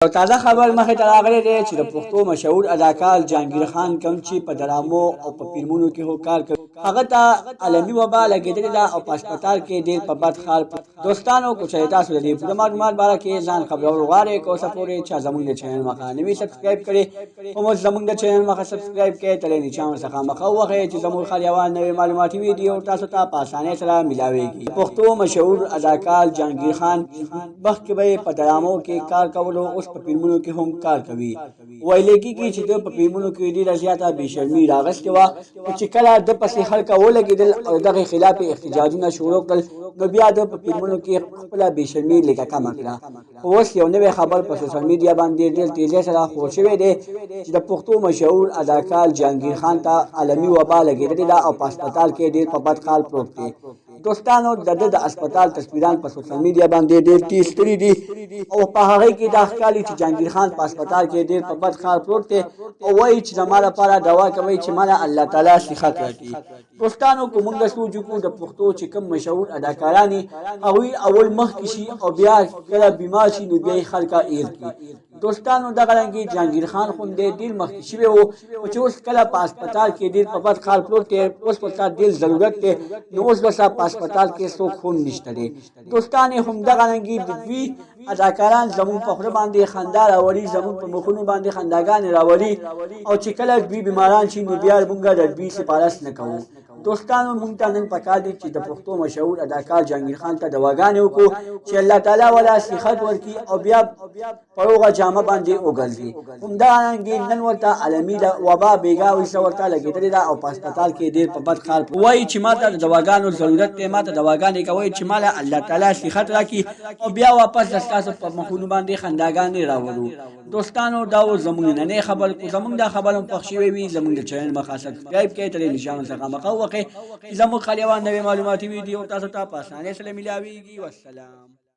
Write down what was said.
یو تازه خبر مخې ته راغلی دی چې د پښتو مشهور اداکار جهانګیر خان کوم چې په ډرامو او په فلمونو کې هو کار کوي هغه ته عالمي وبا لګېدلې ده او په هسپتال کې ډېر په بد حال دوستانو که چېرې تاسو د دې پوره معلومات باره کې ځان خبرول غواړئ که اوسه پورې چا زموږ د چینل مخه نه وي سبسکرایب کړې خو زموږ د چینل مخه سبسکرایب کړئ تر نشان څخه مخه ووهئ چې زموږ خل یوه نوې معلوماتي ویډیو تاسو ته په اسانۍ سره میلاویږي پښتو مشهور اداکار جهانګیر خان مخکې به یې په ډرامو کې کار کولو اوس په فلمونو کې هم کار کوي ویل کېږي چې د په فلمونو کې ډېره زیاته بې شرمي راغستې وه خو چې کله د پسې خلکه ولګېدل او دغې خلاف احتجاجونه شروع کړل نو بیا د په فلمونو کې خپله بې شرمي لږه کمه کړه خو اوس یو نوی خبر په سوشل میډیا باندې ډېر تیزۍ سره خپور شوی دی چې د پښتو مشهور اداکار جهانګیر خان ته عالمي وبا لګېدلې ده او په هسپتال کې ډېر په بد حال پروت دی دوستانو د د هسپتال تصویران په سوشل میډیا باندې ډېر تیز کړي دي او په هغې کې دا ښکاري چې جهانګیر خان په هسپتال کې ډېر په بد حال پروت دی او وایي چې زما لپاره دعا کوئ چې ماله الله تعالی صحت راکړي دوستانو که موږ سوچ وکړو د پښتو چې کوم مشهور اداکاران دي هغوی اول مخکې شي او بیا کله بیمار شي نو بیا یې خلکه ایر کړي دوستانو دغه رنګې جهانګیر خان خو ډېر مخکې شوی و چې اوس کله په هسپتال کې ډېر په بد حال پروت دی اوس ورته ډېر ضرورت دی نو اوس به په هسپتال کې څوک هم نشته دی دوستان یې همدغه رنګې د دوی اداکاران زموږ په خوله باندې خندا راولي زموږ په مخونو باندې خنداګانې راولي او چې کله دوی بیماران شي نو بیا موږ د دوی سپارښت نه کوو دوستانو موږ ته نن پکار دي چې د پښتو مشهور اداکار جهانګیر خان ته دواګانې وکړو چې الله تعالی ولا صحت ورکړي او بیا په روغه جامه باندې وګرځي همدارنګې نن ورته عالمي وبا بېګا ویسه ورته لګېدلې ده او په هسپتال کې ډېر په بد حال وایي چې ما ته د دواګانو ضرورت دی ما ته دواګانې کوئ چې ماله الله تعالی صحت راکړي او بیا واپس د ستاسو په مخونو باندې خنداګانې راولو دوستانو دا و زموږ نننۍ خبر کو زموږ دا خبر هم خوښ شوی وي زموږ د چینل مخه سبسکرایب کړئ تر نشان څخه مخه ووهئ زموږ خل یوه نوې معلوماتي ویډیو تاسو ته په اسانۍ سره میلاویږي والسلام